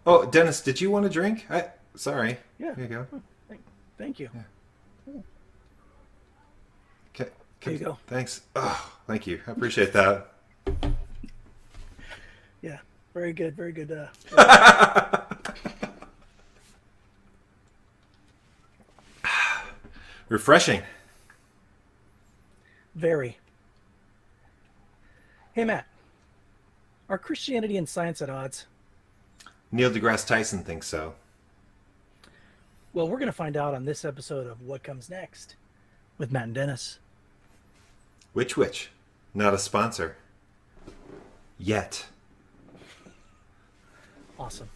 Oh, Dennis, did you want a drink? Sorry. Yeah. Here you go. Oh, thank you. Yeah. Oh, Can, here you go. thanks. Oh, thank you. I appreciate that. Yeah. Very good. Very good work. Refreshing. Very. Hey, Matt, are Christianity and science at odds? Neil deGrasse Tyson thinks so. Well, we're going to find out on this episode of What Comes Next with Matt and Dennis. Which? Not a sponsor. Yet. Awesome.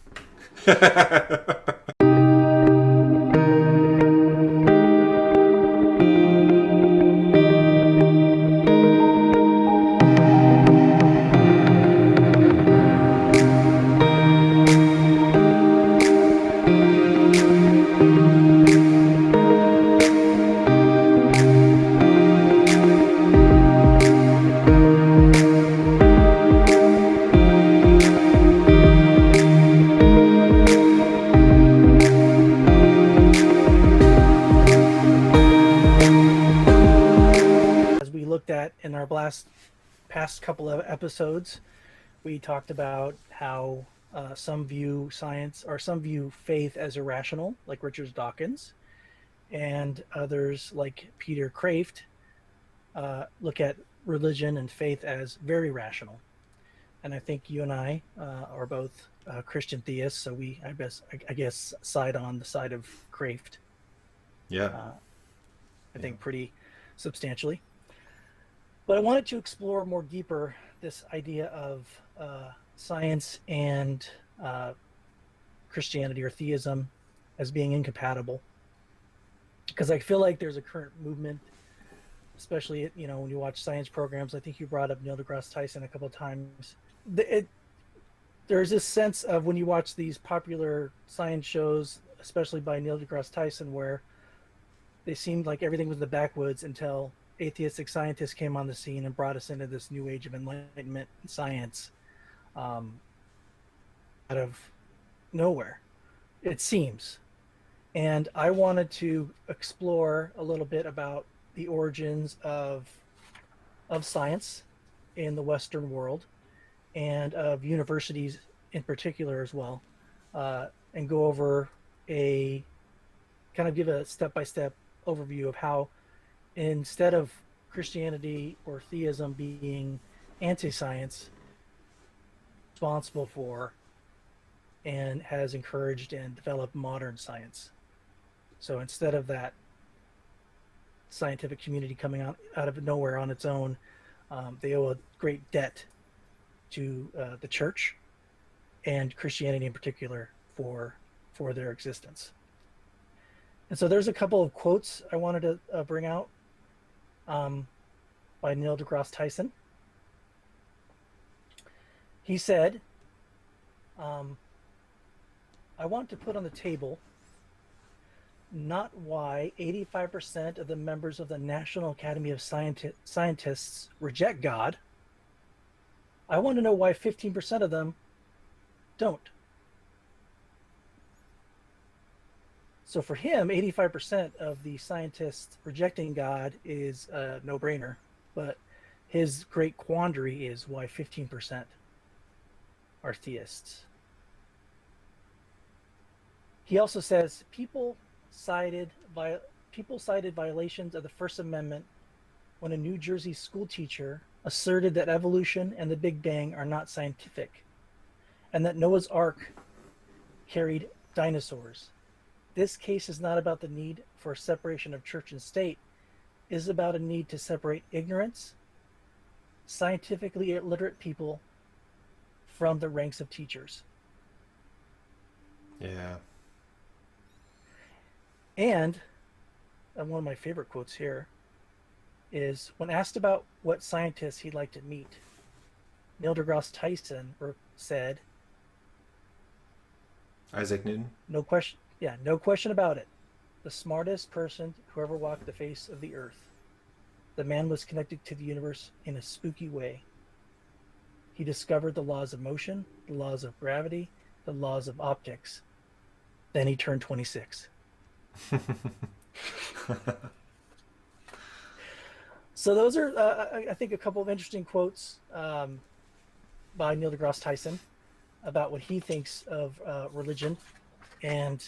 As we looked at in our past couple of episodes, we talked about how some view science or some view faith as irrational, like Richard Dawkins, and others like Peter Kraft look at religion and faith as very rational. And I think you and I are both Christian theists, so I guess side on the side of Kraft. Yeah. Uh, I Yeah. think pretty substantially. But I wanted to explore more deeper this idea of science and uh, Christianity or theism as being incompatible, because I feel like there's a current movement, especially when you watch science programs. I think you brought up Neil deGrasse Tyson a couple of times. There's this sense of when you watch these popular science shows, especially by Neil deGrasse Tyson, where they seemed like everything was in the backwoods until atheistic scientists came on the scene and brought us into this new age of enlightenment and science, um, out of nowhere, it seems. And I wanted to explore a little bit about the origins of science in the Western world and of universities in particular as well, and go over a kind of give a step by step overview of how instead of Christianity or theism being anti science, responsible for and has encouraged and developed modern science. So instead of that scientific community coming out of nowhere on its own, they owe a great debt to the church and Christianity in particular for their existence. And so there's a couple of quotes I wanted to bring out, um, by Neil deGrasse Tyson. He said, um, I want to put on the table not why 85% of the members of the National Academy of Scientists reject God. I want to know why 15% of them don't. So for him, 85% of the scientists rejecting God is a no brainer. But his great quandary is why 15% are theists. He also says cited people cited violations of the First Amendment when a New Jersey school teacher asserted that evolution and the Big Bang are not scientific, and that Noah's Ark carried dinosaurs. This case is not about the need for a separation of church and state, it is about a need to separate ignorance, scientifically illiterate people from the ranks of teachers. Yeah. And one of my favorite quotes here is when asked about what scientists he'd like to meet, Neil deGrasse Tyson said, Isaac Newton. "No question, yeah, no question about it. The smartest person who ever walked the face of the earth. The man was connected to the universe in a spooky way. He discovered the laws of motion, the laws of gravity, the laws of optics. Then he turned 26. So those are, I think, a couple of interesting quotes by Neil deGrasse Tyson about what he thinks of religion and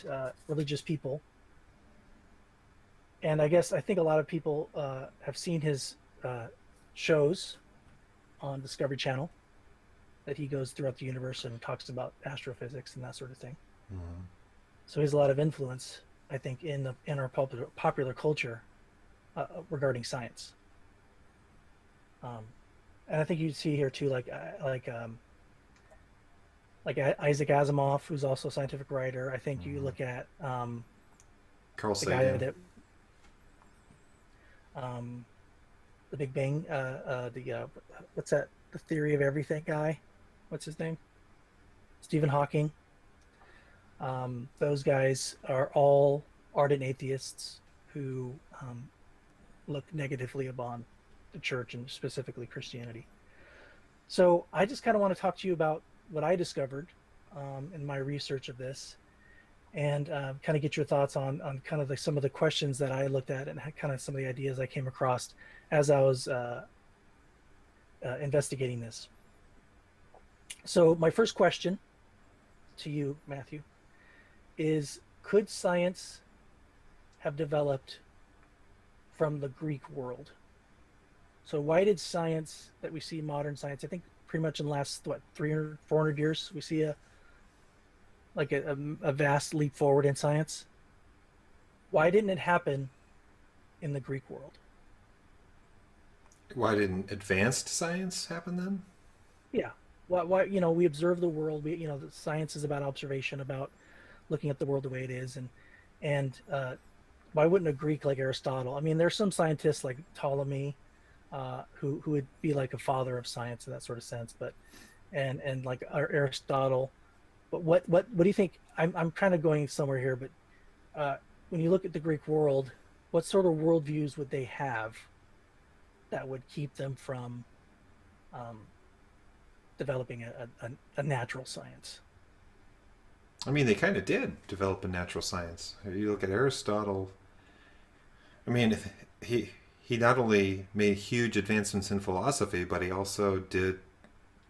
religious people. And I think a lot of people have seen his shows on Discovery Channel that he goes throughout the universe and talks about astrophysics and that sort of thing. Mhm. So he has a lot of influence, I think, in our popular culture regarding science. And I think you see here too, like Isaac Asimov, who's also a scientific writer. I think you look at Carl the guy Sagan. that the Big Bang, what's that? The theory of everything guy. What's his name? Stephen Hawking. Those guys are all ardent atheists who look negatively upon the church and specifically Christianity. So I just kind of want to talk to you about what I discovered in my research of this, and kind of get your thoughts on kind of some of the questions that I looked at and kind of some of the ideas I came across as I was investigating this. So my first question to you, Matthew, is could science have developed from the Greek world? So why did science that we see, modern science, I think pretty much in the last, 300, 400 years, we see a vast leap forward in science. Why didn't it happen in the Greek world? Why didn't advanced science happen then? Yeah. Why we observe the world. The science is about observation, about looking at the world the way it is, and why wouldn't a Greek like Aristotle? I mean, there's some scientists like Ptolemy, who would be like a father of science in that sort of sense, but and like Aristotle. But what do you think? I'm kind of going somewhere here, but when you look at the Greek world, what sort of worldviews would they have that would keep them from um, developing a natural science? I mean, they kind of did develop a natural science. You look at Aristotle. I mean, he not only made huge advancements in philosophy, but he also did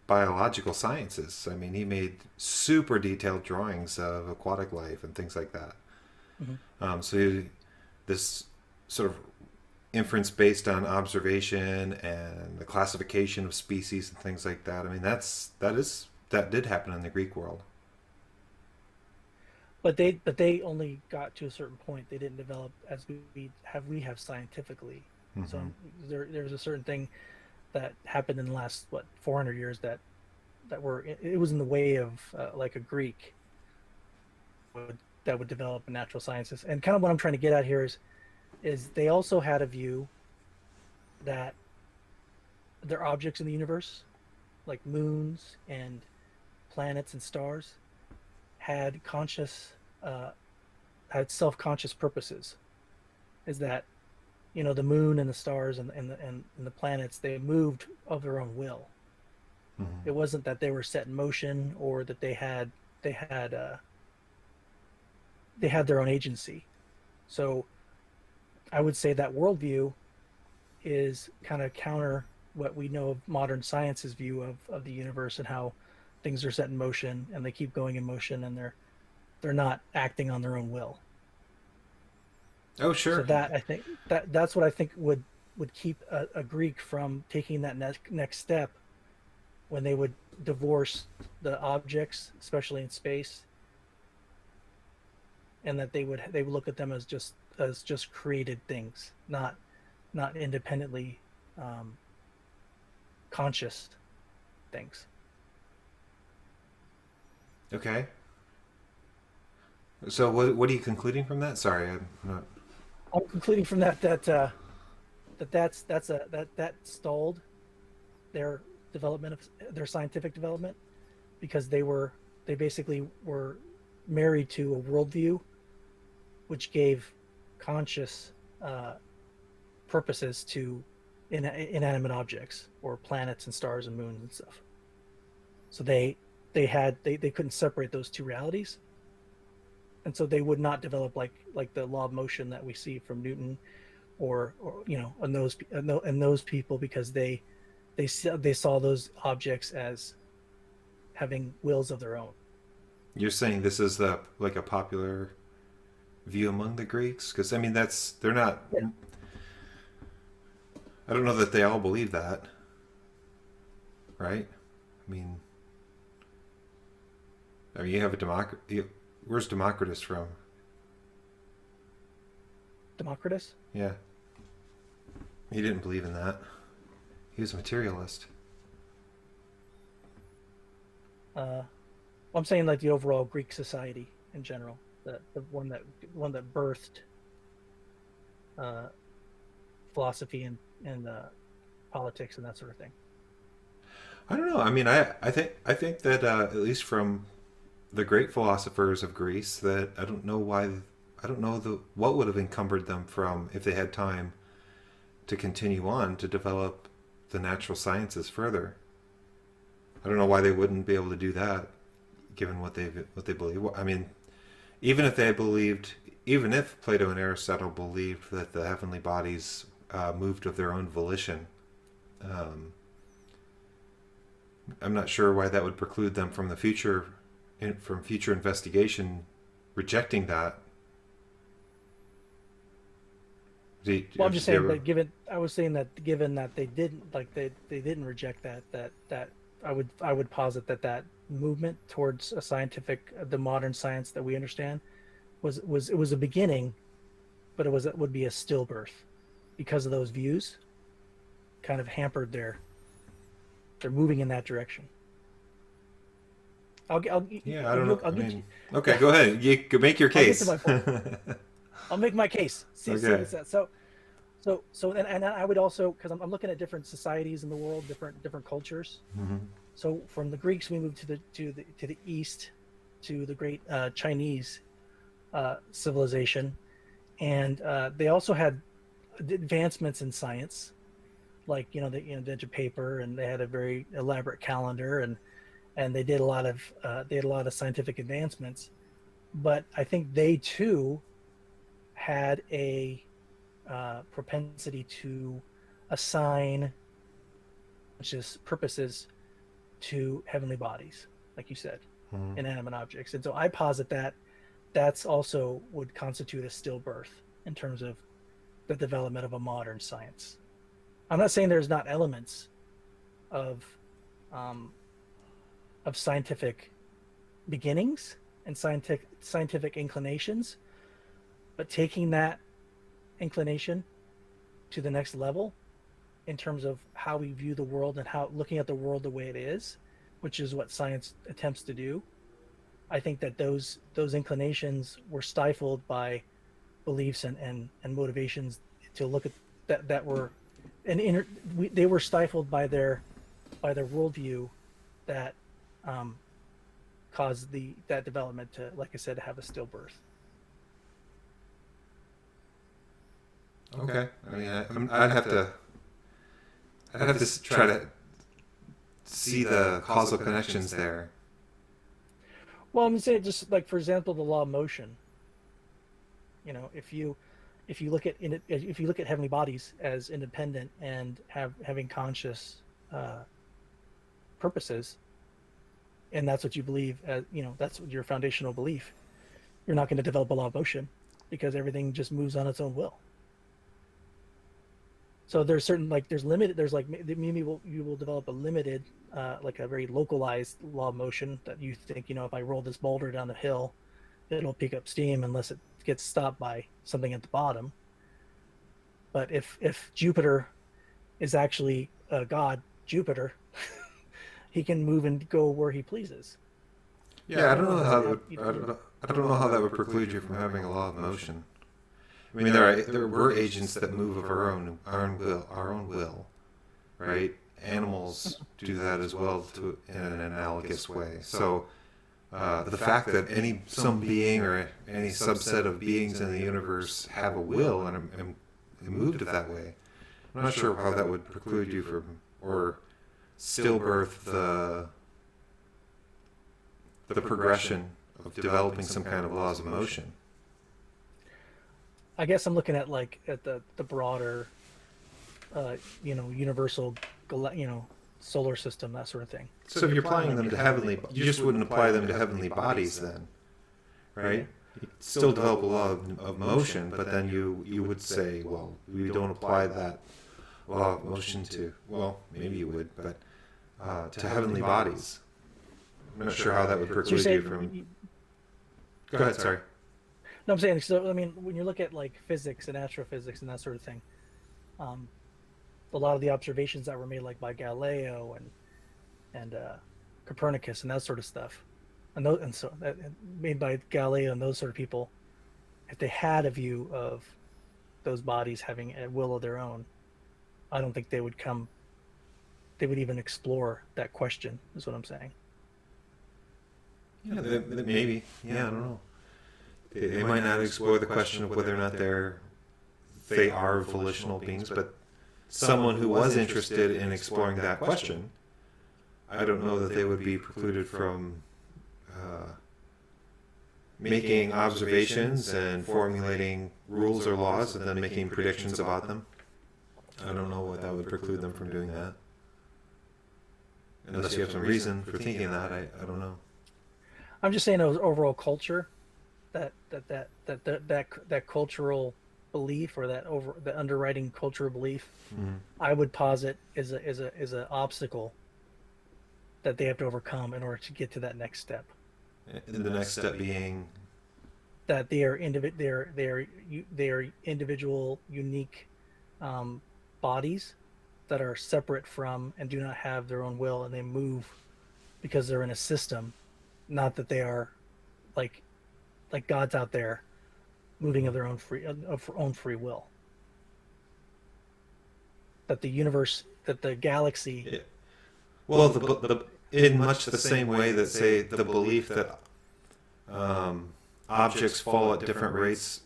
biological sciences. I mean, he made super detailed drawings of aquatic life and things like that. Hmm. This sort of inference based on observation and the classification of species and things like that. I mean, that did happen in the Greek world. But they only got to a certain point. They didn't develop as we have scientifically. So Hmm. there's a certain thing that happened in the last 400 years that was in the way of like a Greek that would develop in natural sciences. And kind of what I'm trying to get at here is they also had a view that there are objects in the universe, like moons and planets and stars, had uh, self-conscious purposes. Is that the moon and the stars and the planets, they moved of their own will. It Hmm. wasn't that they were set in motion or that they had they had their own agency. So I would say that worldview is kind of counter what we know of modern science's view of the universe and how things are set in motion and they keep going in motion and they're not acting on their own will. Oh, So sure. that I think that's what I think would keep a Greek from taking that next step when they would divorce the objects, especially in space, and that they would look at them as just created things, not independently um, conscious things. Okay. So what are you concluding from that? Sorry, I'm not. I'm concluding from that stalled their development of their scientific development because they basically were married to a worldview which gave conscious uh, purposes to inanimate objects or planets and stars and moons and stuff. So they couldn't separate those two realities, and so they would not develop like the law of motion that we see from Newton, or and those people, because they saw those objects as having wills of their own. You're saying this is the like a popular view among the Greeks? Because I mean, they're not. Yeah. I don't know that they all believe that, right? I mean, you have a where's Democritus from? Democritus. Yeah, he didn't believe in that. He was a materialist. Well, I'm saying like the overall Greek society in general, the one that birthed uh, philosophy and politics and that sort of thing. I don't know. I mean, I think that at least from the great philosophers of Greece, that I don't know what would have encumbered them from, if they had time to continue on to develop the natural sciences further. I don't know why they wouldn't be able to do that, given what they believe. I mean, even if they believed, even if Plato and Aristotle believed that the heavenly bodies moved of their own volition, um, I'm not sure why that would preclude them from from future investigation, rejecting that. Well, I'm just saying that given that they didn't they didn't reject that I would posit that movement towards a scientific, the modern science that we understand, it was a beginning, but it would be a stillbirth, because of those views kind of hampered their moving in that direction. Yeah, I don't know. Okay, go ahead. You can make your I'll get to case. my point. I'll make my case. See what Okay. it says. And I would also, because I'm looking at different societies in the world, different cultures. Hmm. So from the Greeks, we moved to the east, to the great Chinese civilization, and they also had advancements in science, like they invented paper, and they had a very elaborate calendar, and they did a lot of scientific advancements. But I think they too had a propensity to assign just purposes to heavenly bodies, like you said, Hmm. inanimate objects. And so I posit that that's also would constitute a stillbirth in terms of the development of a modern science. I'm not saying there's not elements of um, of scientific beginnings and scientific inclinations, but taking that inclination to the next level in terms of how we view the world and how looking at the world the way it is, which is what science attempts to do. I think that those inclinations were stifled by beliefs and motivations to look at that were they were stifled by their worldview that um, caused that development to, like I said, to have a stillbirth. Okay. I mean, I'd have to try to see the causal connections there. Well, I'm saying, just like, for example, the law of motion. If you look at if you look at heavenly bodies as independent and having conscious uh, purposes, and that's what you believe, that's your foundational belief, you're not going to develop a law of motion, because everything just moves on its own will. So there's certain, like, there's like, maybe you will develop a limited, like a very localized law of motion, that you think, if I roll this boulder down the hill, it'll pick up steam unless it gets stopped by something at the bottom. But if Jupiter is actually a god, Jupiter, he can move and go where he pleases. Yeah, I don't know how that would. You know, I don't know how that would preclude you from having a law of motion. I mean, there were agents that move of our own will, right? Animals do that as well, in an analogous way. So the fact that some being or any subset of beings in the universe have a will and moved it that way, I'm not sure how that would preclude you from, or stillbirth the progression of developing some kind of laws of motion. I guess I'm looking at like at the broader, universal, solar system, that sort of thing. So if you're applying them to heavenly, you just wouldn't apply them to heavenly bodies then, right? You still develop a law of motion, but then you would say, well, we don't apply that law of motion to, well, maybe you would, but to heavenly bodies. I'm not sure how that would So you're preclude you saying, from. Go ahead, sorry. no, I'm saying, so I mean, when you look at like physics and astrophysics and that sort of thing, um, a lot of the observations that were made, like by Galileo and Copernicus and that sort of stuff, and so made by Galileo and those sort of people, if they had a view of those bodies having a will of their own, I don't think they would come. They would even explore that question. Is what I'm saying. Yeah, maybe. Yeah, I don't know. They might not explore the question of whether or not they are volitional beings, but someone who was interested in exploring that question, I don't know that they would be precluded from making observations and formulating rules or laws and then making predictions about them. I don't know what that would preclude them from doing that. Unless you have some reason for thinking that, I don't know. I'm just saying, overall culture, that cultural belief, or the underwriting cultural belief, I would posit is a obstacle that they have to overcome in order to get to that next step. And the next step being That they are individual, unique bodies that are separate from and do not have their own will, and they move because they're in a system, not that they are like gods out there moving of their own free will. That the universe, that the galaxy. yeah. Well, in much the same way that, say, the belief that objects fall at different rates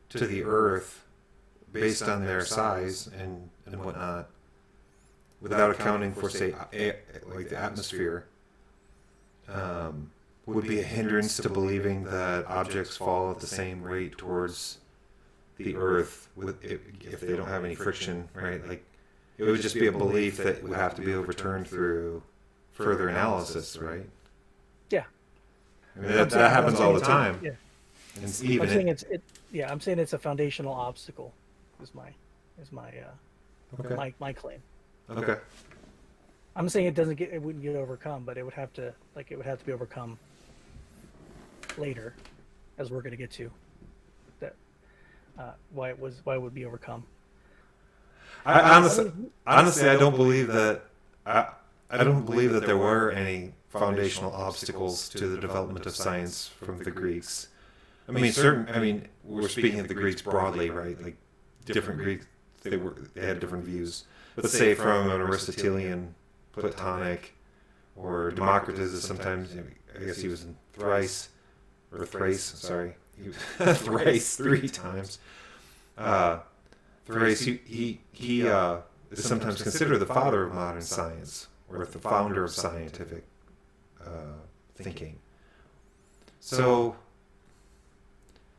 to the Earth based on their size and whatnot, without accounting for, say, like the atmosphere, would be a hindrance to believing that objects fall at the same rate towards the Earth if they don't have any friction, right? Like, it would just be a belief that would have to be overturned through further analysis, right? Yeah. I mean, that happens all the time. Yeah. And I'm even saying I'm saying it's a foundational obstacle. Is my okay. my claim. Okay. I'm saying it wouldn't get overcome, but it would have to be overcome later, as we're going to get to. That why it would be overcome. I honestly, I don't believe that. I don't believe that there were any foundational obstacles to the development of science from the Greeks. I mean, we're speaking of the Greeks broadly, right? Like, different Greeks, they had different views. But say from an Aristotelian, Platonic, or Democritus is sometimes, I guess he was in Thrace, sorry, he was Thrice 3 times. Thrace, he is sometimes considered the father of modern science, or the founder of scientific thinking. So,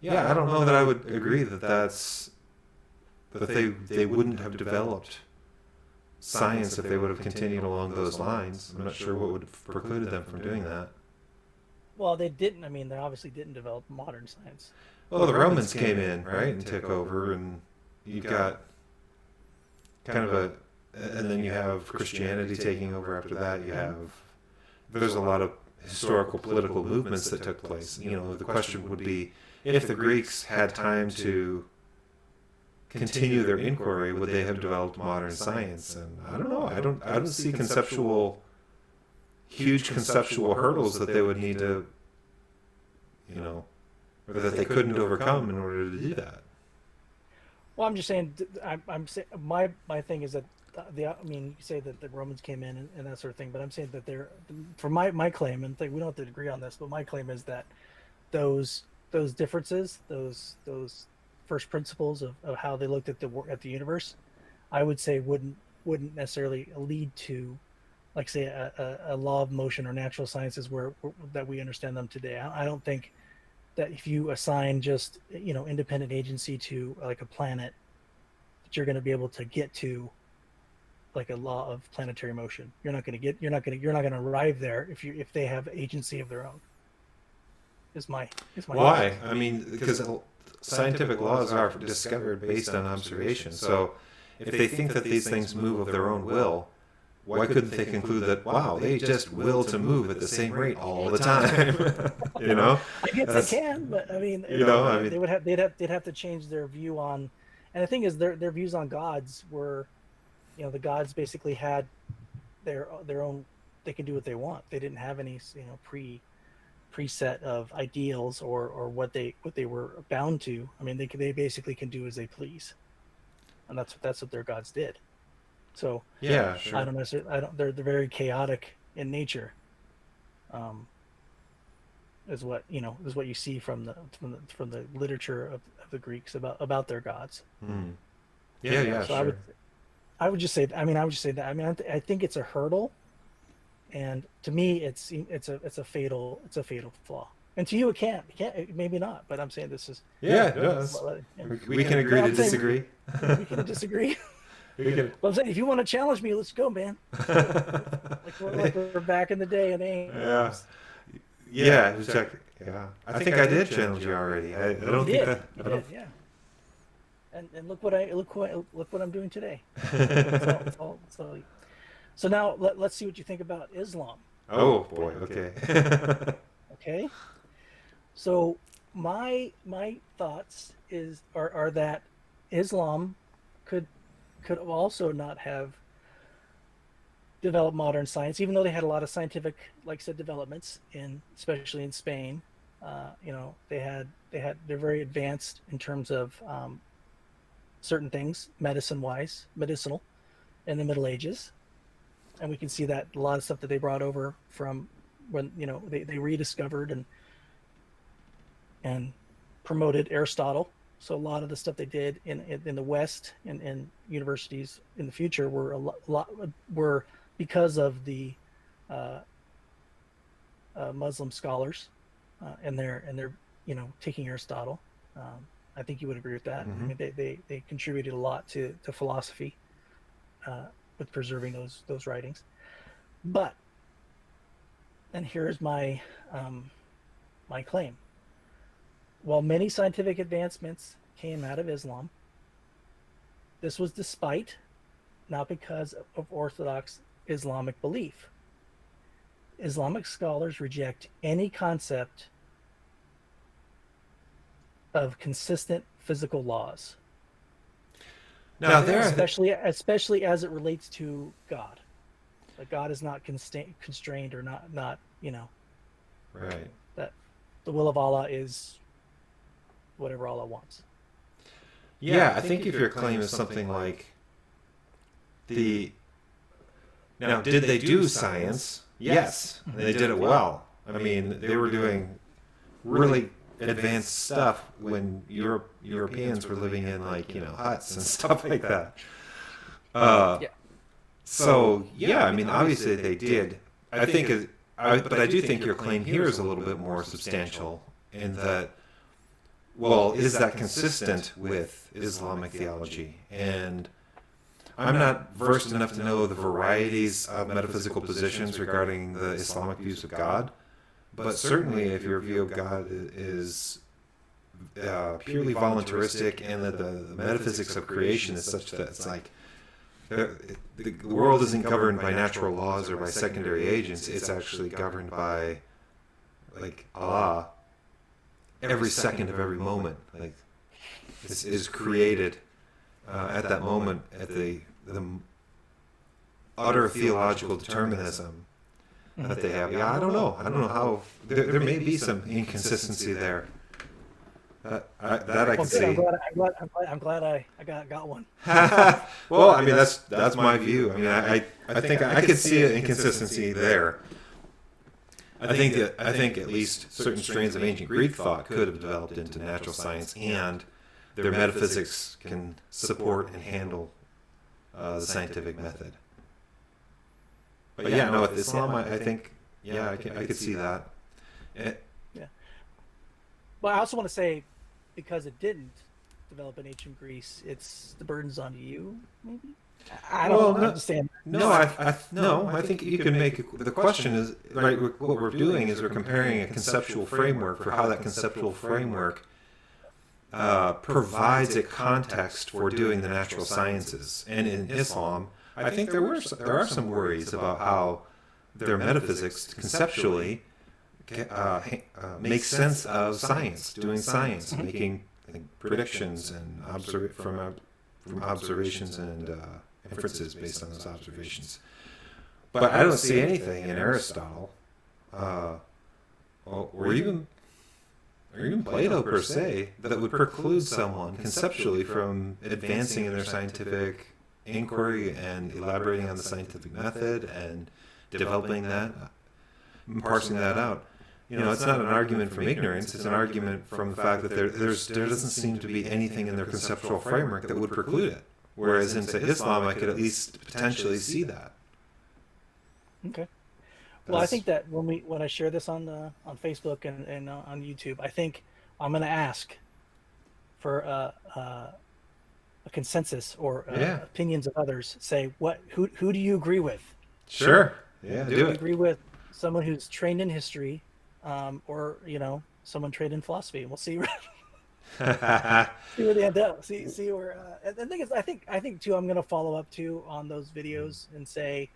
yeah, I don't know that I would agree that they wouldn't have developed science if they would have continued along those lines. I'm not sure what would have precluded them from doing that. Well, they didn't. I mean, they obviously didn't develop modern science. Well, the Romans came in, right, and took over, and you've got kind of and then you have Christianity taking over after that. There's a lot of historical political movements that took place. You know, the question would be, if the Greeks had time to continue their inquiry, would they have developed modern science? And I don't know. I don't see huge conceptual hurdles that they would need to, or that they couldn't overcome in order to do that. Well, I'm just saying. I'm saying my thing is that I mean, you say that the Romans came in and that sort of thing, but I'm saying that for my claim, and we don't have to agree on this, but my claim is that those differences, those first principles of how they looked at the universe, I would say wouldn't necessarily lead to like say a law of motion or natural sciences that we understand them today. I don't think that if you assign just independent agency to like a planet, that you're going to be able to get to like a law of planetary motion. You're not going to arrive there if they have agency of their own. Is my Why? I mean, because scientific laws are discovered based on observation. So if they think that these things move of their own will, why couldn't they conclude that, wow, they just will to move at the same rate all the time? You know? I guess they can, but I mean, they'd have to change their view on, and the thing is, their views on gods were, the gods basically had their own. They can do what they want. They didn't have any preset of ideals or what they were bound to. I mean, they basically can do as they please, and that's what their gods did. So Yeah, sure. I don't necessarily. I don't. They're very chaotic in nature. Is what you see from the literature of the Greeks about their gods. Mm. Yeah, So sure. I would just say. I mean, I would just say that. I mean, I think it's a hurdle, and to me, it's a fatal flaw. And to you, it can't. Maybe not. But I'm saying this is. Yeah, it does. We can agree to disagree. We can disagree. We can. But I'm saying, if you want to challenge me, let's go, man. Like we're back in the day and Yeah. Yeah, exactly. Yeah, I think I did challenge you already. I don't think that. You did, yeah. And look what I'm doing today. It's all, so now let's see what you think about Islam. Oh boy. Okay. Okay. So my thoughts are that Islam could also not have developed modern science, even though they had a lot of scientific, like I said, developments especially in Spain. They're very advanced in terms of certain things, medicinal, in the Middle Ages, and we can see that a lot of stuff that they brought over from when they rediscovered and promoted Aristotle. So a lot of the stuff they did in the West and in universities in the future were because of the Muslim scholars and their taking Aristotle. I think you would agree with that. Mm-hmm. I mean, they contributed a lot to philosophy with preserving those writings. But, and here's my my claim. While many scientific advancements came out of Islam, this was despite, not because of orthodox Islamic belief. Islamic scholars reject any concept of consistent physical laws. Now especially as it relates to God. Like God is not constrained or not right. that the will of Allah is whatever Allah wants. Yeah, I think if your claim is something like now, did they do science? Yes, and they did it well. I mean, they were doing really advanced stuff when Europeans were living in huts and stuff like that. So yeah, I mean, obviously they did. But I do think your claim here is a little bit more substantial in that. Well, is that consistent with Islamic theology? And I'm not versed enough to know the varieties of metaphysical positions regarding the Islamic views of God, but certainly if your view of God is purely voluntaristic and that the metaphysics of creation is such that it's like the world isn't governed by natural laws or by secondary agents, it's actually governed by Allah. Every second of every moment, this is created at that moment at the utter theological determinism that they have. Yeah, I don't know how there may be some inconsistency there. That I can see. I'm glad I got one. Well, I mean that's my view. I mean I think I could see an inconsistency there. I think at least certain strains of ancient Greek thought could have developed into natural science, and their metaphysics can support and handle the scientific method. But yeah, no, with Islam, I think, yeah, I could see that. It, Yeah. But I also want to say, because it didn't develop in ancient Greece, it's the burden's on you. Maybe I don't well, know. I'm no, just saying. no, no, I think you can make the question is right. What we're doing is we're comparing a conceptual framework for how that conceptual framework provides a context for doing the natural sciences. And in Islam, I think there are some worries about how their metaphysics conceptually makes sense of science, doing science, making predictions and from observations and inferences based on those observations. But I don't see anything in Aristotle, or even Plato per se, that would preclude someone conceptually from advancing in their scientific inquiry and elaborating on the scientific method and developing that, and parsing that out. It's not an argument from ignorance. It's an argument from the fact that there doesn't seem to be anything in their conceptual framework that would preclude it. Whereas in, say, Islam, I could at least potentially see that. Okay. Well, I think that when I share this on Facebook and on YouTube, I think I'm going to ask for a consensus or Yeah. opinions of others. Say who do you agree with? Sure. Yeah, Do do you it. agree with someone who's trained in history, or someone trained in philosophy? And we'll see see where they end up. See where. And the thing is, I think too. I'm going to follow up too on those videos and say,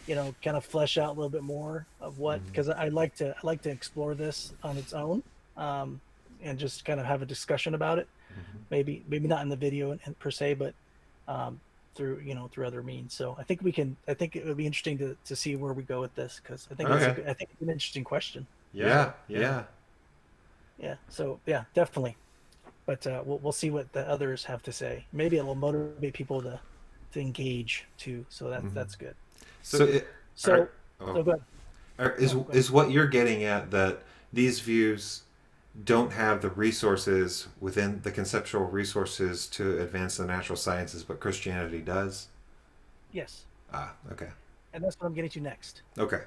kind of flesh out a little bit more of what, because I like to explore this on its own, and just kind of have a discussion about it. Maybe not in the video per se, but um, through other means. So I think we can. I think it would be interesting to see where we go with this, because Okay. I think it's an interesting question. Yeah, yeah. Yeah. So yeah, definitely. But we'll see what the others have to say. Maybe it will motivate people to engage too. So that's good. So, it, So are, oh, so good. is No, go ahead. is what you're getting at that these views don't have the resources within the conceptual resources to advance the natural sciences, but Christianity does? Yes, Ah, okay. and that's what I'm getting to next. Okay.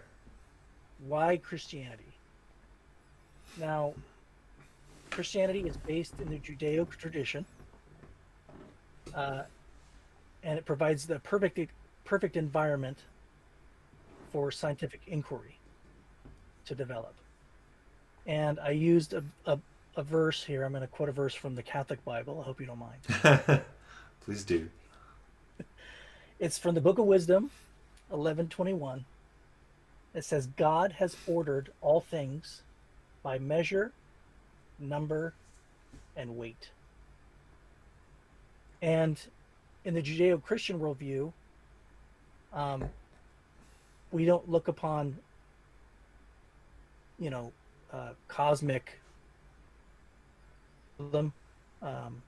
Why Christianity? Now, Christianity is based in the Judeo tradition, uh, and it provides the perfect environment for scientific inquiry to develop. And I used a verse here. I'm going to quote a verse from the Catholic Bible. I hope you don't mind. Please do. It's from the Book of Wisdom, 11:21. It says, God has ordered all things by measure, number, and weight. And in the Judeo Christian worldview, um, we don't look upon, you know, cosmic, them, um,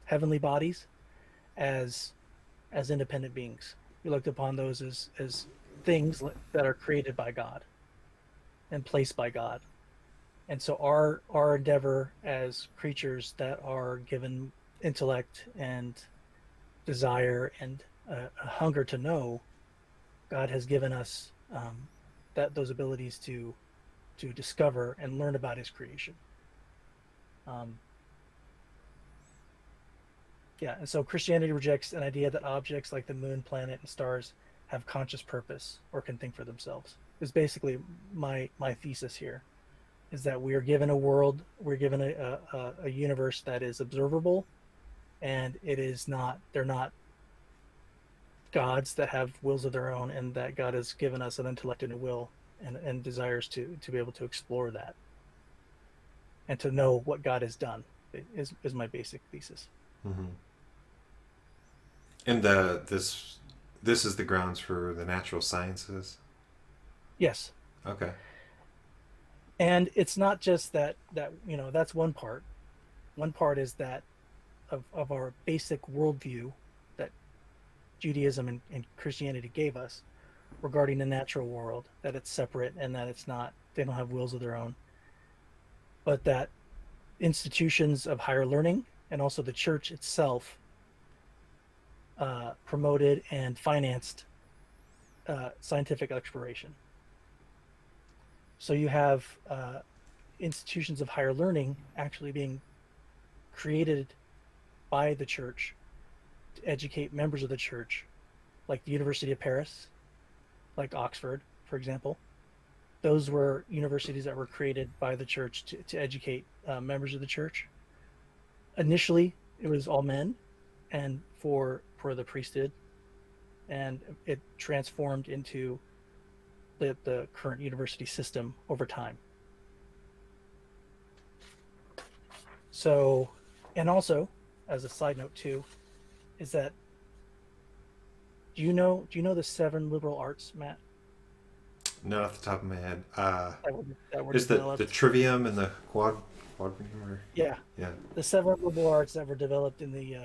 heavenly bodies as independent beings. We looked upon those as things that are created by God and placed by God. And so our endeavor as creatures that are given intellect and desire and a hunger to know, God has given us that those abilities to discover and learn about His creation. Um, yeah, and so Christianity rejects an idea that objects like the moon, planet, and stars have conscious purpose or can think for themselves. Is basically my thesis here. Is that we are given a world, we're given a universe that is observable, and it is not. They're not gods that have wills of their own, and that God has given us an intellect and a will and desires to be able to explore that and to know what God has done. Is my basic thesis. Hmm. And this is the grounds for the natural sciences. Yes, Okay. and it's not just that's one part. One part is that of our basic worldview that Judaism and Christianity gave us regarding the natural world, that it's separate and that it's not, they don't have wills of their own, but that institutions of higher learning and also the church itself promoted and financed scientific exploration. So you have institutions of higher learning actually being created by the church to educate members of the church, like the University of Paris, like Oxford, for example. Those were universities that were created by the church to educate members of the church. Initially, it was all men, and for the priesthood, and it transformed into the current university system over time. So, and also, as a side note too, is that do you know the seven liberal arts, Matt? Not off the top of my head. That were Is the developed? trivium and the quadrium? Or, Yeah, yeah. the seven liberal arts that were developed in the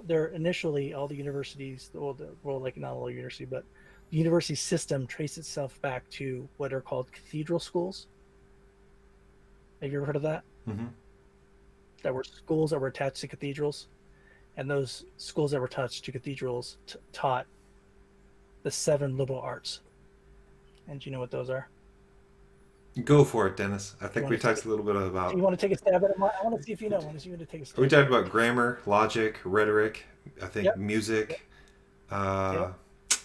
they're initially all the universities, well, like not all university, but the university system traced itself back to what are called cathedral schools. Have you ever heard of that? Mm-hmm. That were schools that were attached to cathedrals, and those schools that were attached to cathedrals taught the seven liberal arts. And do you know what those are? Go for it, Dennis. I You think we want to take talked it? a little bit Do about. you want to take a stab at it? I want to see if you know. I want to see you to take a We stab. talked about grammar, logic, rhetoric. I think Yep. Yep. music. Uh, Yep.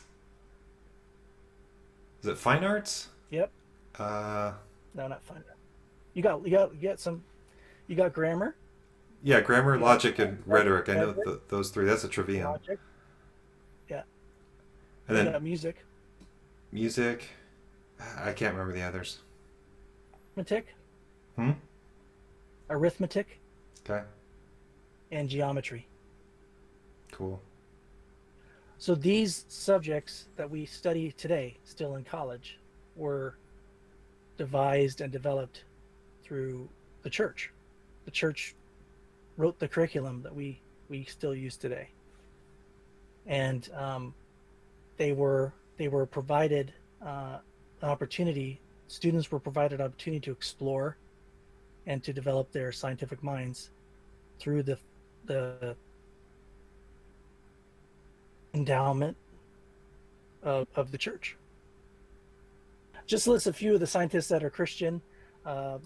is it fine arts? Yep. Uh, No, not fun. You got some. You got grammar. yeah, grammar, You got logic, and rhetoric. I know rhetoric, those three. That's a trivium. logic. Yeah. And You then got music, music. I can't remember the others. arithmetic, Hmm. arithmetic, Okay. and geometry. Cool. So these subjects that we study today, still in college, were devised and developed through the church. The church wrote the curriculum that we still use today, and they were provided an opportunity. Students were provided an opportunity to explore and to develop their scientific minds through the endowment of the church. Just to list a few of the scientists that are Christian. Uh,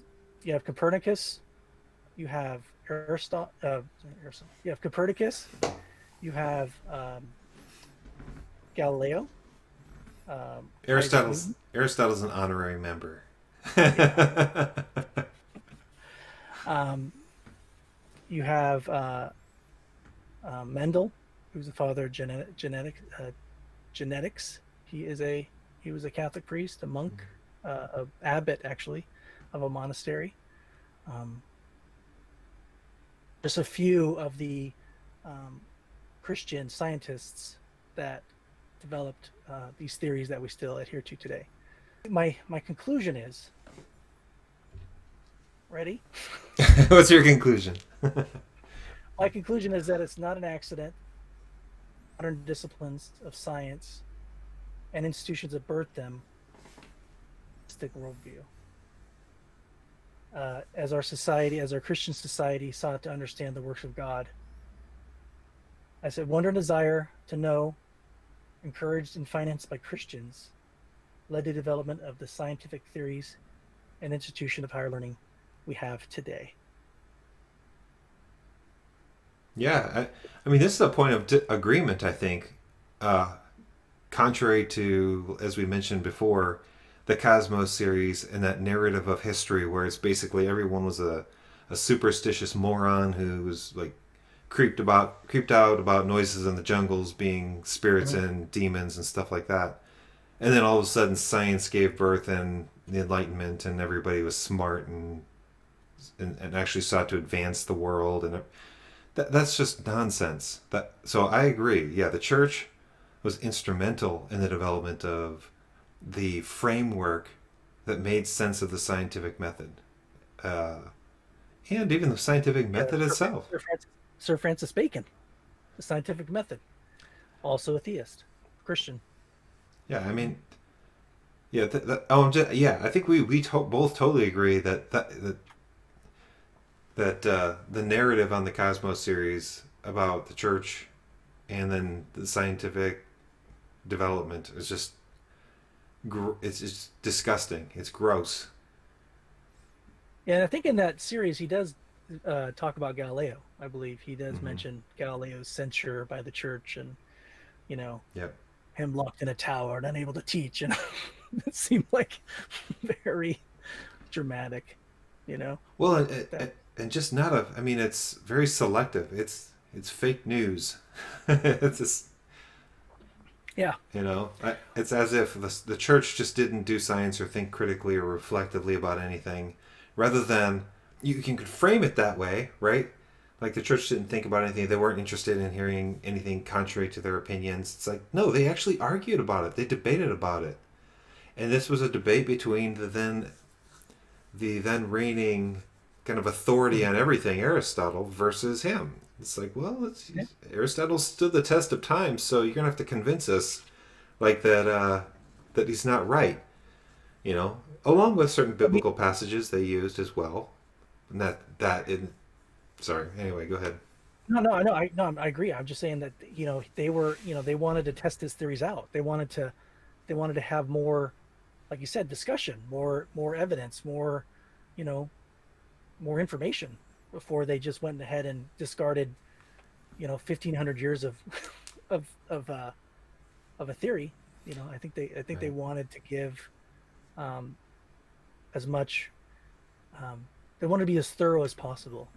you have Copernicus, you have Aristotle, you have Copernicus, you have Galileo, Isaac Newton. Aristotle's an honorary member. Yeah. Um, you have Mendel, who's the father of genetics. He was a Catholic priest, a monk, a abbot actually, of a monastery. Um, just a few of the um, Christian scientists that developed these theories that we still adhere to today. My conclusion is, ready? What's your conclusion? My conclusion is that it's not an accident. Modern disciplines of science and institutions that birthed them stick worldview. As our society, as our Christian society, sought to understand the works of God, I said, wonder and desire to know, encouraged and financed by Christians, led to development of the scientific theories and institution of higher learning we have today. Yeah, I mean, this is a point of agreement, I think. Uh, Contrary to, as we mentioned before, the Cosmos series and that narrative of history where it's basically everyone was a superstitious moron who was like creeped out about noises in the jungles being spirits Mhm. and demons and stuff like that. And then all of a sudden science gave birth and the Enlightenment and everybody was smart and actually sought to advance the world and that's just nonsense. That so I agree. Yeah, the church was instrumental in the development of the framework that made sense of the scientific method, uh, and even the scientific Yeah, method itself. Sir Francis Bacon, the scientific method, also a theist, Christian. Yeah, I mean, yeah. Yeah, I think we both totally agree that the narrative on the Cosmos series about the church and then the scientific development is just it's just disgusting. It's gross. And I think in that series he does talk about Galileo. I believe he does Hmm. mention Galileo's censure by the church, and you know Yep. him locked in a tower and unable to teach, and it seemed like very dramatic. You know Well, that. and just not a. I mean, it's very selective. It's fake news. It's just, Yeah, it's as if the church just didn't do science or think critically or reflectively about anything, rather than you can frame it that way, right? Like the church didn't think about anything. They weren't interested in hearing anything contrary to their opinions. It's like no, they actually argued about it. They debated about it, and this was a debate between the then reigning kind of authority mhm, on everything, Aristotle, versus him. It's like, well, yeah. Aristotle stood the test of time, so you're gonna have to convince us like that he's not right, along with certain I mean, biblical passages they used as well. And that in sorry. Anyway, go ahead. no, no, I know, I agree. I'm just saying that they were, they wanted to test his theories out. They wanted to have more, like you said, discussion, more evidence, you know, more information before they just went ahead and discarded 1,500 years of of of a theory. I think they Right. wanted to give um, as much. They wanted to be as thorough as possible.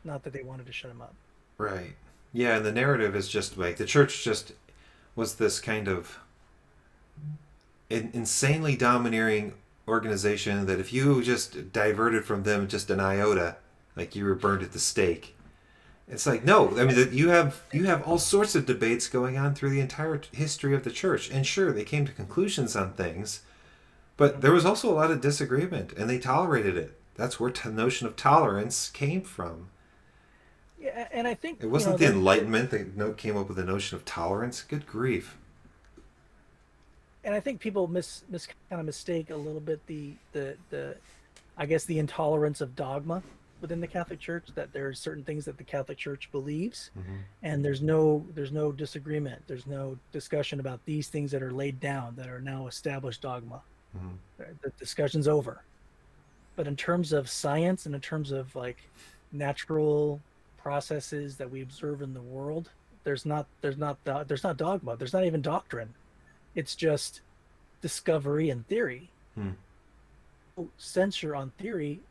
Not that they wanted to shut him up. Right. Yeah, and the narrative is just like the church just was this kind of insanely domineering organization that if you just diverted from them just an iota, like you were burned at the stake. It's like no, I mean that you have all sorts of debates going on through the entire history of the church, and sure they came to conclusions on things, but Mhm. there was also a lot of disagreement, and they tolerated it. That's where the notion of tolerance came from. Yeah, and I think It wasn't the Enlightenment that came up with the notion of tolerance. Good grief! and I think people mis kind of mistake a little bit the I guess the intolerance of dogma within the Catholic Church, that there are certain things that the Catholic Church believes, Hmm. and there's no disagreement, there's no discussion about these things that are laid down that are now established dogma. Hmm. The discussion's over. But in terms of science and in terms of like natural processes that we observe in the world, there's not dogma. There's not even doctrine. It's just discovery and theory. Hmm. Censure on theory,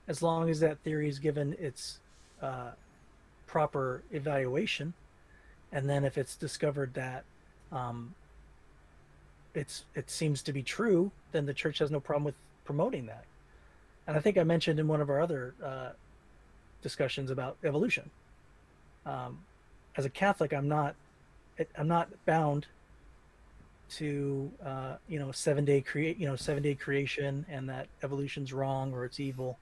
as long as that theory is given its uh, proper evaluation, and then if it's discovered that um, it seems to be true, then the church has no problem with promoting that. And I think I mentioned in one of our other discussions about evolution. Um, as a Catholic, I'm not bound to 7 day 7 day creation, and that evolution's wrong or it's evil.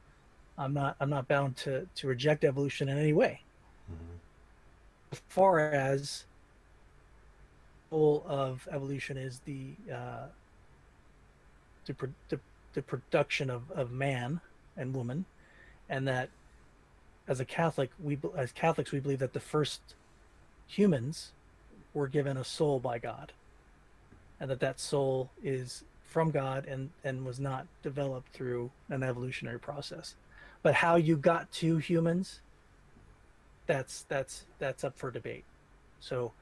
I'm not bound to reject evolution in any way. Hmm. As far as the goal of evolution is the, the, the production of man and woman, and that as Catholics we believe that the first humans were given a soul by God, and that soul is from God, and was not developed through an evolutionary process. But how you got to humans, that's up for debate. So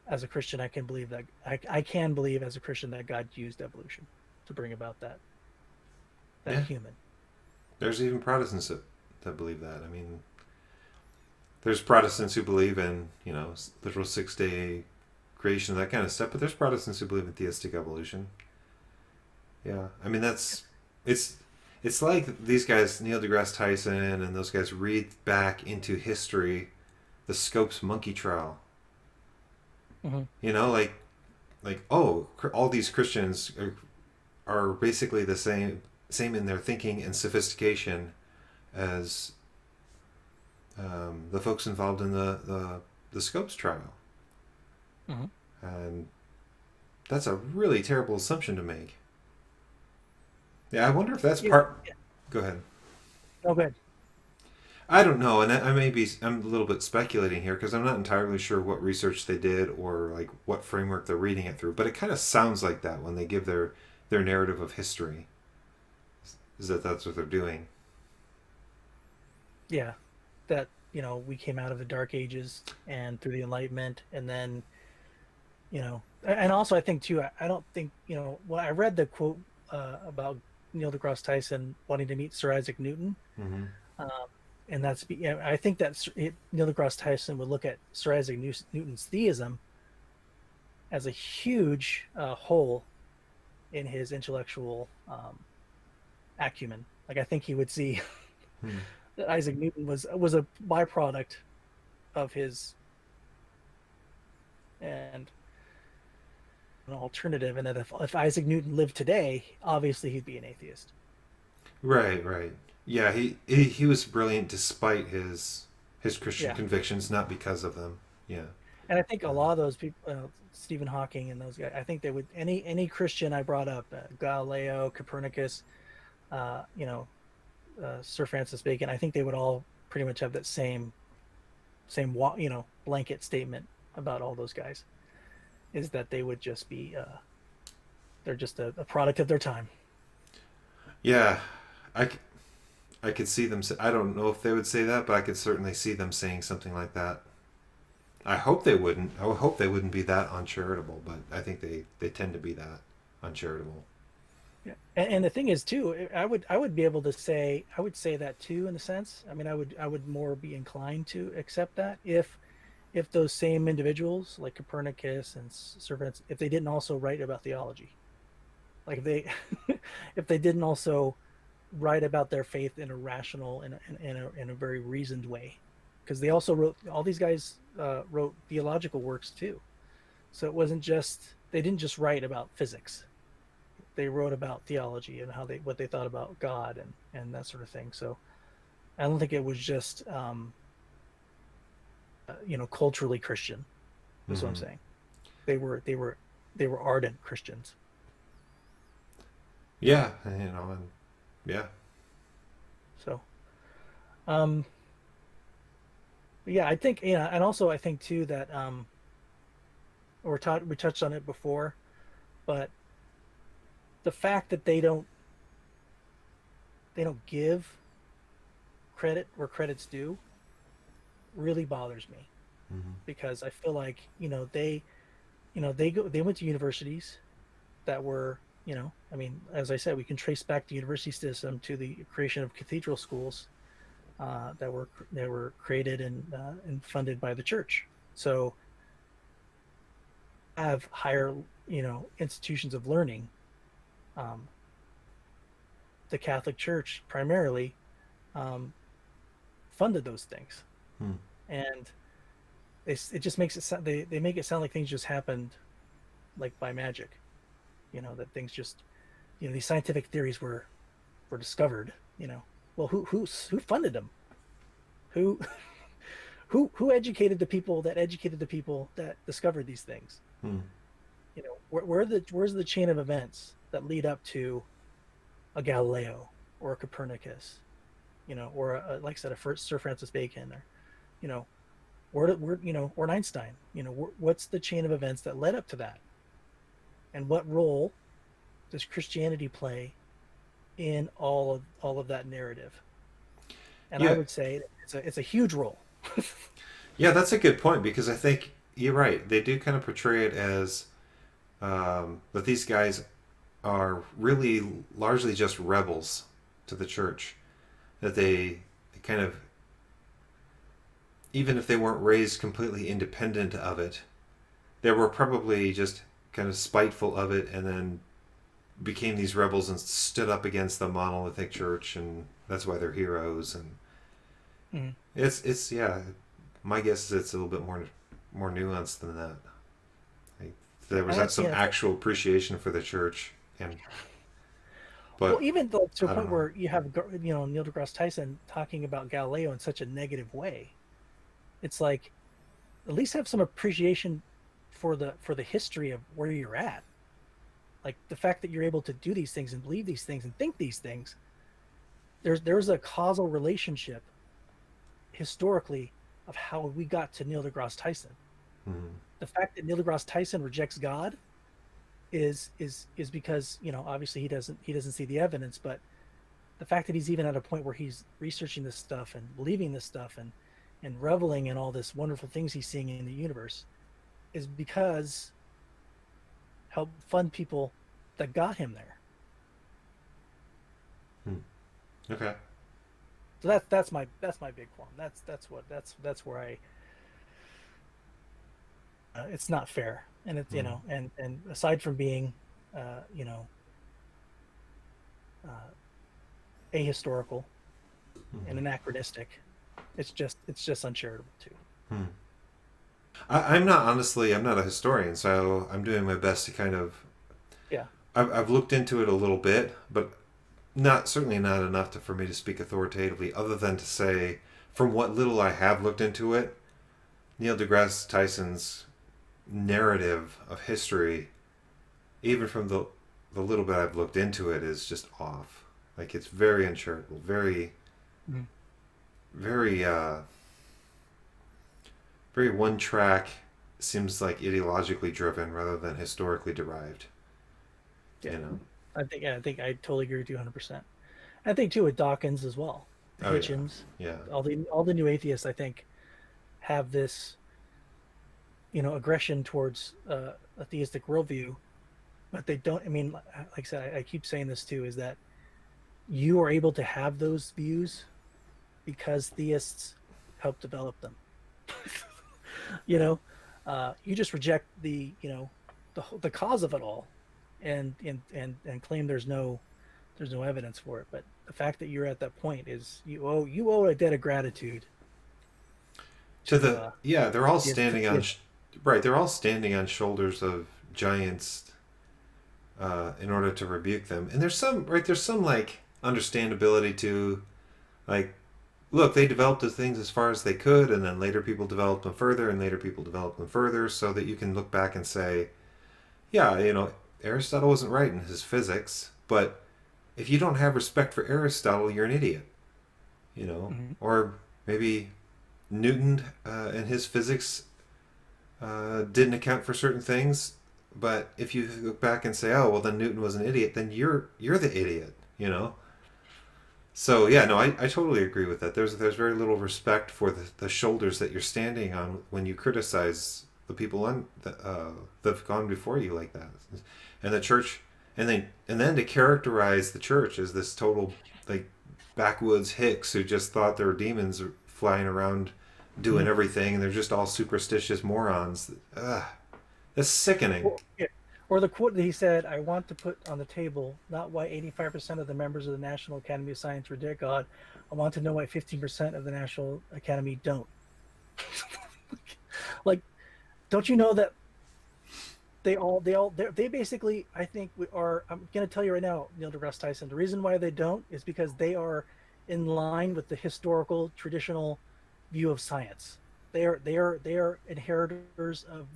as a Christian, I can believe as a Christian that God used evolution to bring about that Yeah, human. there's even Protestants that believe that. I mean, there's Protestants who believe in literal 6 day creation, that kind of stuff, but there's Protestants who believe in theistic evolution. Yeah, I mean it's it's like these guys, Neil deGrasse Tyson and those guys, read back into history the Scopes monkey trial. Mm-hmm. Like oh, all these Christians are basically the same in their thinking and sophistication as the folks involved in the Scopes trial, Mm-hmm. and that's a really terrible assumption to make. Yeah, I wonder if that's Yeah. part. Go ahead. Oh, good. I don't know, and I may be I'm a little bit speculating here because I'm not entirely sure what research they did or like what framework they're reading it through. But it kind of sounds like that when they give their narrative of history, is that that's what they're doing. Yeah, that we came out of the Dark Ages and through the Enlightenment, and then and also I think too, I don't think when I read the quote about Neil deGrasse Tyson wanting to meet Sir Isaac Newton, Hmm. um, and I think that Neil deGrasse Tyson would look at Sir Isaac Newton's theism as a huge hole in his intellectual acumen. Like I think he would see Hmm. that Isaac Newton was a byproduct of his and an alternative, and that if Isaac Newton lived today, obviously he'd be an atheist. Right, right. Yeah, he was brilliant despite his Christian Yeah, convictions, not because of them. Yeah. and I think a lot of those people, Stephen Hawking and those guys, I think they would any Christian I brought up, Galileo, Copernicus, uh, you know, Sir Francis Bacon, I think they would all pretty much have that same blanket statement about all those guys is that they would just be they're just a product of their time. Yeah, I, I could see them. I don't know if they would say that, but I could certainly see them saying something like that. I hope they wouldn't. I would hope they wouldn't be that uncharitable, but I think they tend to be that uncharitable. Yeah, and the thing is too, I would be able to say I would say that too in a sense. I mean, I would more be inclined to accept that if those same individuals like Copernicus and Sir Francis, if they didn't also write about theology, like if they if they didn't also write about their faith in a rational in a very reasoned way, because they also wrote all these guys wrote theological works too. So it wasn't just they didn't just write about physics. They wrote about theology and how they what they thought about God and that sort of thing. So I don't think it was just culturally Christian. That's what I'm Hmm. saying. They were ardent Christians. Yeah, and yeah. So um yeah, I think and also I think too that we touched on it before, but the fact that they don't give credit where credit's due really bothers me Hmm. because I feel like they went to universities that were I mean, as I said, we can trace back the university system to the creation of cathedral schools that were created and funded by the church. So have higher institutions of learning. Um, the Catholic Church primarily um, funded those things, Hmm. and it just makes it they make it sound like things just happened like by magic. That things just these scientific theories were discovered. Well, who funded them? Who who educated the people that discovered these things? Hmm. Where's the chain of events that lead up to a Galileo or a Copernicus, or like I said, a first Sir Francis Bacon, or you know, or an Einstein. What's the chain of events that led up to that, and what role does Christianity play in all of that narrative? And I Yeah, would say it's a huge role. yeah. That's a good point because I think you're right. They do kind of portray it as that these guys are really largely just rebels to the church. That they kind of, even if they weren't raised completely independent of it, they were probably just kind of spiteful of it and then became these rebels and stood up against the monolithic church, and that's why they're heroes. And Mhm. it's yeah, my guess is it's a little bit more nuanced than that. Like, there was some Yeah. actual appreciation for the church, and Well, but even though to a I don't point know. where you have Neil deGrasse Tyson talking about Galileo in such a negative way, it's like at least have some appreciation for the history of where you're at. Like the fact that you're able to do these things and believe these things and think these things. There's a causal relationship historically of how we got to Neil deGrasse Tyson. Hmm. The fact that Neil deGrasse Tyson rejects God is because, obviously he doesn't see the evidence, but the fact that he's even at a point where he's researching this stuff and believing this stuff and reveling in all this wonderful things he's seeing in the universe is because help fund people that got him there. Hmm. Okay. So that's my big qualm. That's where I it's not fair, and it's Hmm. and aside from being uh, you know uh, ahistorical and Hmm. anachronistic, it's just uncharitable too. Hmm. I'm not honestly. I'm not a historian, so I'm doing my best to kind of. Yeah. I've looked into it a little bit, but not certainly not enough for me to speak authoritatively. Other than to say, from what little I have looked into it, Neil deGrasse Tyson's narrative of history, even from the little bit I've looked into it, is just off. Like it's very uncharitable, very Mm. very very one track. Seems like ideologically driven rather than historically derived. Yeah. You know. I think I totally agree with you 100%. I think too with Dawkins as well, Oh yeah, Hitchens, yeah. all the new atheists I think have this aggression towards a theistic worldview, but they don't. I mean, like I said, I keep saying this too, is that you are able to have those views because theists help develop them. you know, you just reject the cause of it all, and claim there's no evidence for it. But the fact that you're at that point is you owe a debt of gratitude To to the yeah, they're all to standing on theists. right. They're all standing on shoulders of giants in order to rebuke them. And there's some right. There's some like understandability to like look. They developed the things as far as they could, and then later people developed them further, and later people developed them further, so that you can look back and say, yeah, Aristotle wasn't right in his physics, but if you don't have respect for Aristotle, you're an idiot. Mhm. Or maybe Newton and his physics didn't account for certain things. But if you look back and say, "Oh, well, then Newton was an idiot," then you're the idiot. So yeah, no, I totally agree with that. There's very little respect for the shoulders that you're standing on when you criticize the people that've gone before you like that, and the church, and then to characterize the church as this total like backwoods hicks who just thought there were demons flying around doing Mhm. everything, and they're just all superstitious morons. Ugh, that's sickening. Yeah. Or the quote that he said, "I want to put on the table not why 85% of the members of the National Academy of Science reject God. I want to know why 15% of the National Academy don't." Like, don't you know that they basically, I think, are. I'm going to tell you right now, Neil deGrasse Tyson. The reason why they don't is because they are in line with the historical traditional view of science. They are inheritors of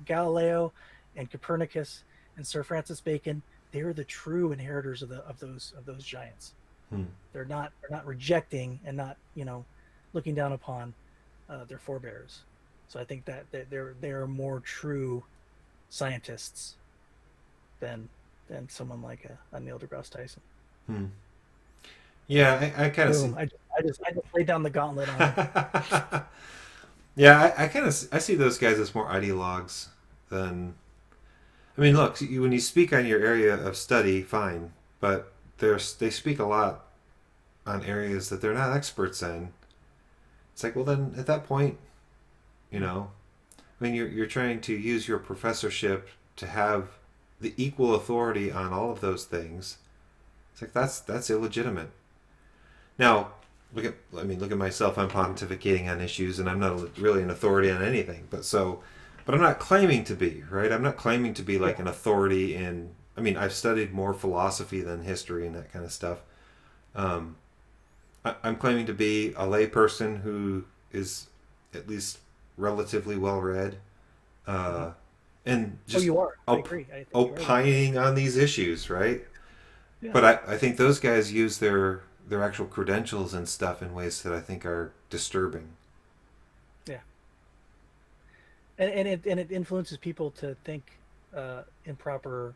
Galileo and Copernicus and Sir Francis Bacon. They're the true inheritors of those giants. Hmm. They're not rejecting and not looking down upon their forebears. So I think that they're more true scientists than someone like a Neil deGrasse Tyson. Hmm. Yeah, I kind of see. Boom! I just laid down the gauntlet on him. Yeah, I kind of I see those guys as more ideologues than. I mean, look, when you speak on your area of study, fine, but they speak a lot on areas that they're not experts in. It's like, well, then at that point, you know, I mean, you're trying to use your professorship to have the equal authority on all of those things. It's like that's illegitimate. Now, look at myself. I'm pontificating on issues, and I'm not really an authority on anything. But I'm not claiming to be right. I'm not claiming to be like Yeah. an authority in. I mean, I've studied more philosophy than history and that kind of stuff. Um, I'm claiming to be a layperson who is at least relatively well read, Hmm. and Oh, just you are. I op- agree. I think you are that. opining on these issues, right? Yeah. But I think those guys use their actual credentials and stuff in ways that I think are disturbing. Yeah, and it influences people to think improper.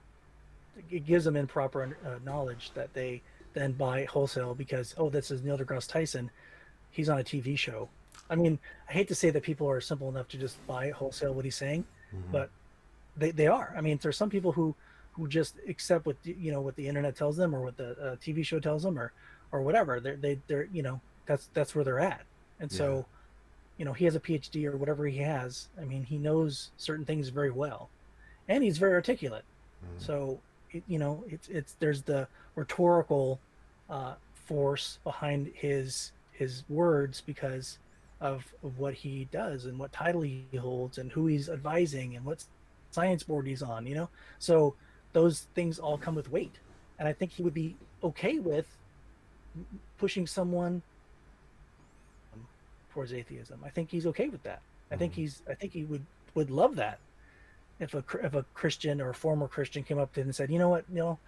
It gives them improper knowledge that they then buy wholesale because, oh, this is Neil deGrasse Tyson. He's on a TV show. I mean, I hate to say that people are simple enough to just buy wholesale what he's saying, Mm-hmm. but they are. I mean, there's some people who just accept what what the internet tells them or what the TV show tells them or whatever. They're that's where they're at. And Yeah. so he has a PhD or whatever he has. I mean, he knows certain things very well, and he's very articulate. Mm-hmm. So it's there's the rhetorical force behind his words because of what he does and what title he holds and who he's advising and what science board he's on. So those things all come with weight, and I think he would be okay with pushing someone towards atheism. I think he's okay with that. Mm-hmm. I think he would love that if a Christian or a former Christian came up to him and said, you know what, Neil,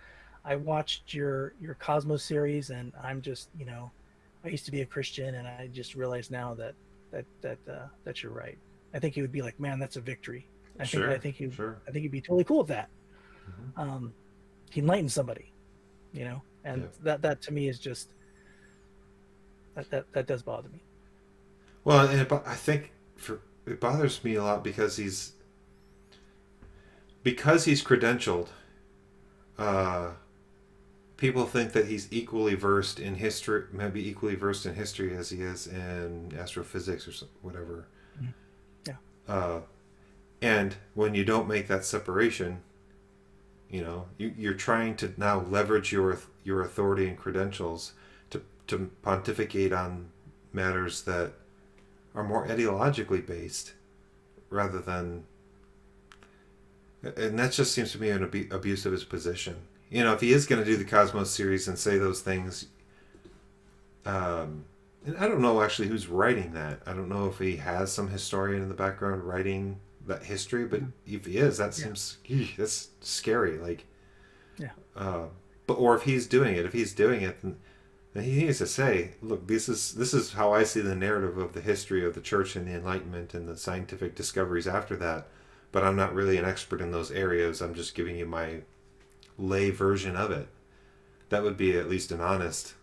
I watched your Cosmos series, and I'm just, I used to be a Christian, and I just realized now that you're right. I think he would be like, man, that's a victory. Sure. I think he Sure. I think he'd be totally cool with that. Mm-hmm. He enlightened somebody, and Yeah. that to me is just that does bother me. Well, and I think it bothers me a lot because he's credentialed. Uh, People think that he's equally versed in history, maybe equally versed in history as he is in astrophysics or whatever. Mhm. Yeah, Uh, and when you don't make that separation, you're trying to now leverage your authority and credentials to pontificate on matters that are more ideologically based rather than, and that just seems to be an abuse of his position. If he is going to do the Cosmos series and say those things, and I don't know actually who's writing that. I don't know if he has some historian in the background writing that history, but if he is, that yeah, seems that's scary. Like, yeah, uh, or if he's doing it, then he needs to say, "Look, this is how I see the narrative of the history of the church and the Enlightenment and the scientific discoveries after that. But I'm not really an expert in those areas. I'm just giving you my lay version of it." That would be at least an honest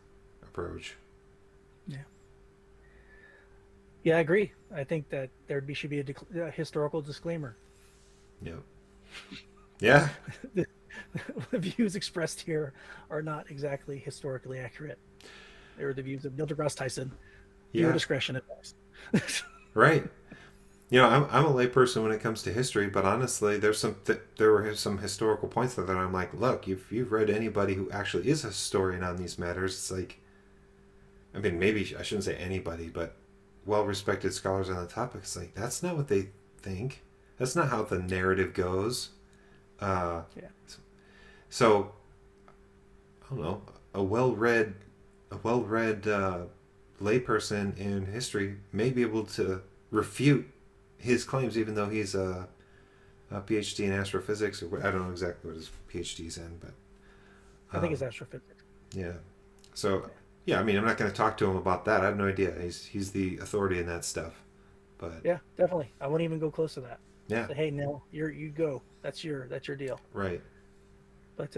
approach. yeah. Yeah, I agree. I think that should be a historical disclaimer. Yeah. Yeah. the, the views expressed here are not exactly historically accurate. They were the views of Neil deGrasse Tyson. Viewer Yeah. discretion advised. Right. I'm a layperson when it comes to history, but honestly, there were some historical points that I'm like, look, if you've read anybody who actually is a historian on these matters, it's like, I mean, maybe I shouldn't say anybody, but well-respected scholars on the topic, it's like that's not what they think. That's not how the narrative goes. Uh, Yeah. so I don't know. A well-read layperson in history may be able to refute his claims, even though he's a PhD in astrophysics, or I don't know exactly what his PhD's in, but I think it's astrophysics. yeah. So yeah, I mean, I'm not going to talk to him about that. I have no idea. He's the authority in that stuff, but Yeah, definitely. I wouldn't even go close to that. yeah, Say, hey, Neil, you go. That's your deal. right. But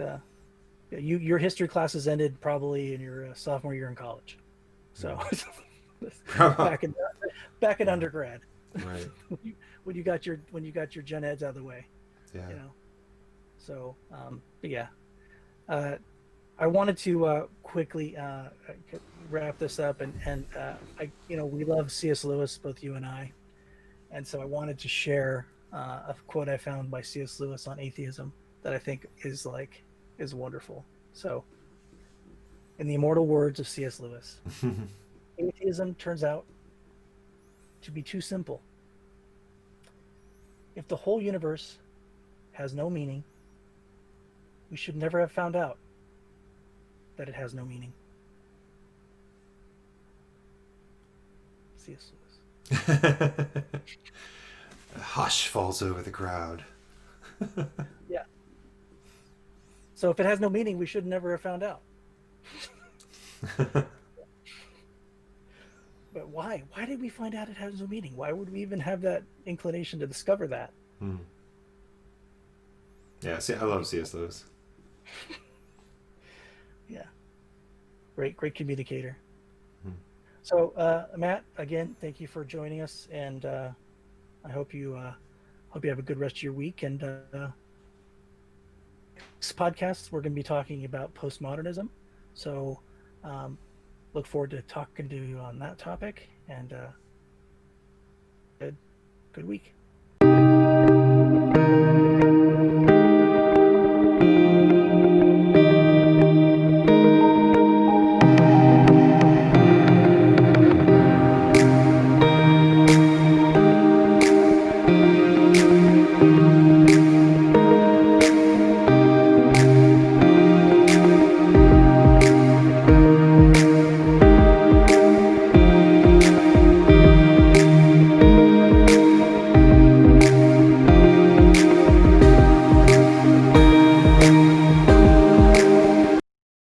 your history classes ended probably in your sophomore year in college. So back in back in Yeah. undergrad, Right. when you got your gen eds out of the way, Yeah. So, but yeah, uh, I wanted to quickly wrap this up, and we love C.S. Lewis, both you and I, and so I wanted to share a quote I found by C.S. Lewis on atheism that I think is wonderful. So, in the immortal words of C.S. Lewis, atheism turns out to be too simple. If the whole universe has no meaning, we should never have found out that it has no meaning. C.S. Lewis. A hush falls over the crowd. Yeah. So if it has no meaning, we should never have found out. But why? Why did we find out it has a meaning? Why would we even have that inclination to discover that? Hmm. Yeah, see, I love C.S. Lewis. Yeah, great communicator. Hmm. So, Matt, again, thank you for joining us, and I hope you have a good rest of your week. And this podcast, we're going to be talking about postmodernism. So, um, look forward to talking to you on that topic. And good week.